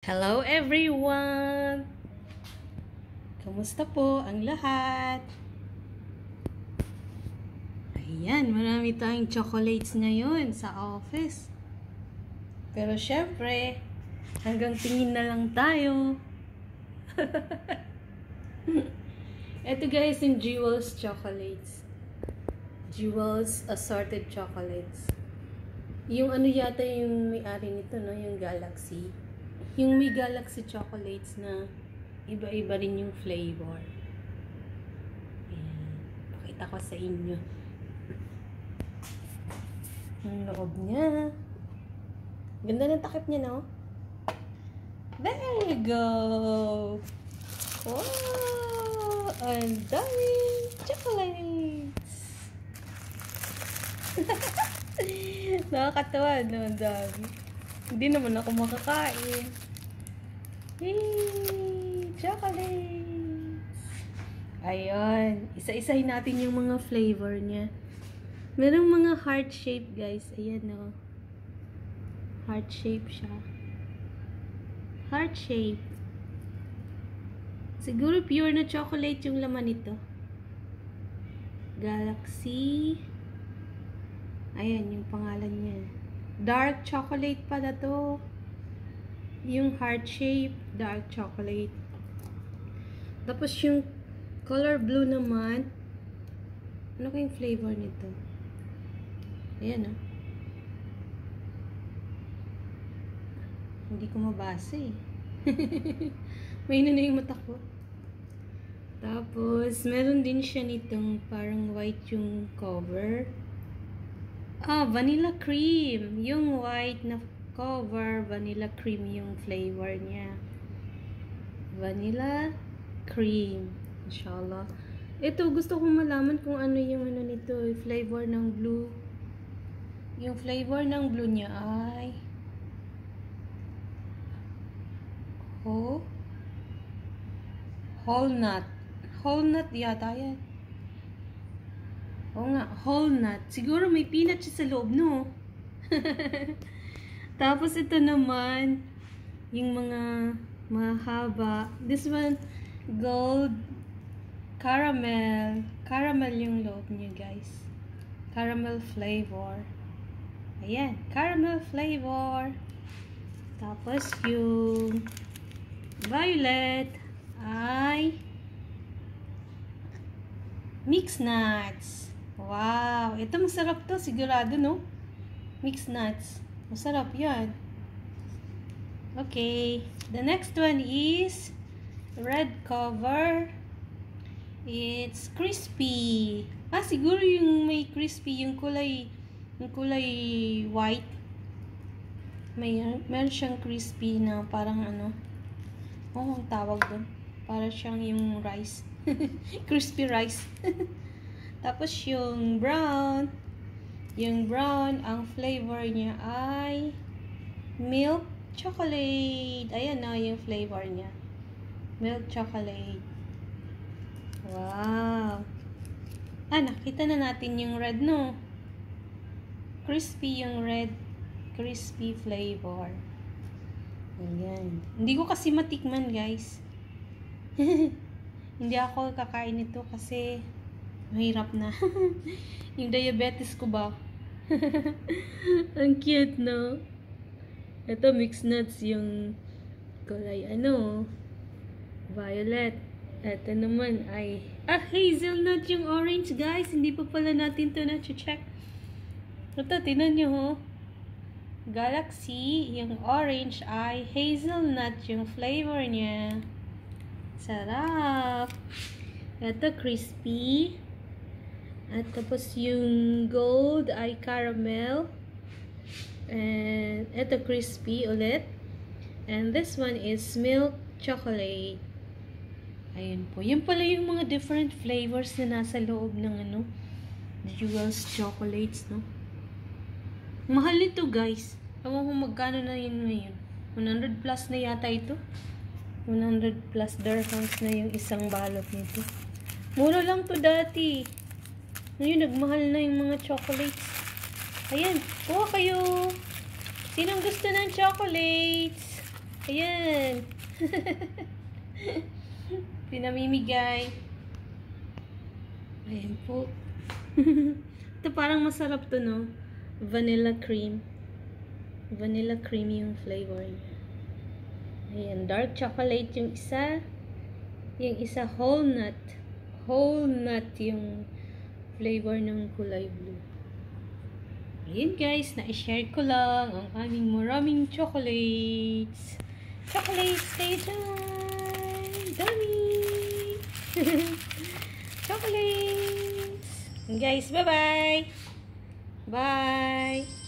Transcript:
Hello everyone! Kamusta po ang lahat? Ayan, marami tayong chocolates ngayon sa office. Pero syempre, hanggang tingin na lang tayo. Ito guys, yung Jewels chocolates. Jewels assorted chocolates. Yung ano yata yung may-ari nito, no? Yung Galaxy. Yung may Galaxy chocolates na iba-iba rin yung flavor. Ayan. Pakita ko sa inyo. Ang loob niya. Ganda ng takip niya, no? There you go! Wow! Ang daming chocolates! Nakakatawa, no? Ang dami. Hindi naman ako makakain. Yay! Chocolates! Ayun. Isa-isahin natin yung mga flavor niya. Merong mga heart shape, guys. Ayan, no? Heart shape siya. Heart shape. Siguro pure na chocolate yung laman nito. Galaxy. Ayan, yung pangalan niya. Dark chocolate pala to. Yung heart shape, dark chocolate. Tapos yung color blue naman. Ano kayong flavor nito? Ayan, oh. Hindi ko mabasa eh. May na yung mata ko. Tapos, meron din siya nitong parang white yung cover. Vanilla cream. Yung white na cover, vanilla cream yung flavor niya. Vanilla cream. Inshallah. Ito, gusto kong malaman kung ano yung ano nito, flavor ng blue. Yung flavor ng blue niya ay whole nut. Whole nut yata yan. Oo nga, whole nut. Siguro may peanut siya sa loob, no? Tapos ito naman, yung mga mahaba. This one, gold caramel. Caramel yung loob niya, guys. Caramel flavor. Ayan, caramel flavor. Tapos yung violet ay mixed nuts. Wow! Ito masarap to. Sigurado, no? Mixed nuts. Masarap yan. Okay. The next one is red cover. It's crispy. Siguro yung may crispy. Yung kulay white. Meron siyang crispy na parang ano. Ang tawag doon. Para siyang yung rice. Crispy rice. Tapos yung brown, ang flavor niya ay milk chocolate. Ayan na yung flavor niya. Milk chocolate. Wow. Nakita na natin yung red, no? Crispy yung red. Crispy flavor. Ayan. Hindi ko kasi matikman, guys. Hindi ako kakain ito kasi mahirap na. Yung diabetes ko ba? Ang cute, no? Ito, mixed nuts yung kulay, violet. Ito naman ay, hazelnut yung orange, guys. Hindi pa pala natin ito na-check. Ito, tinan nyo, ho. Galaxy, yung orange ay hazelnut yung flavor niya. Sarap. Ito, crispy. At tapos yung gold ay caramel. And ito crispy ulit. And this one is milk chocolate. Ayun po. Yan pala yung mga different flavors na nasa loob ng Jewels chocolates, no? Mahal ito, guys. Ewan ko magkano na yun ngayon. 100 plus na yata ito. 100 plus dirhams na yung isang balot nito. Mura lang to dati. Ngayon, nagmahal na yung mga chocolates. Ayan, kuha kayo. Sinong gusto ng chocolates? Ayan. Pinamimigay. Ayan po. Ito parang masarap to, no? Vanilla cream. Vanilla cream yung flavor niya. Ayan, dark chocolate yung isa. Yung isa, whole nut. Whole nut yung flavor ng kulay blue. Ayan guys, na-share ko lang ang aming maraming chocolates. Chocolates time! Dami! Chocolates! Guys, bye-bye! Bye!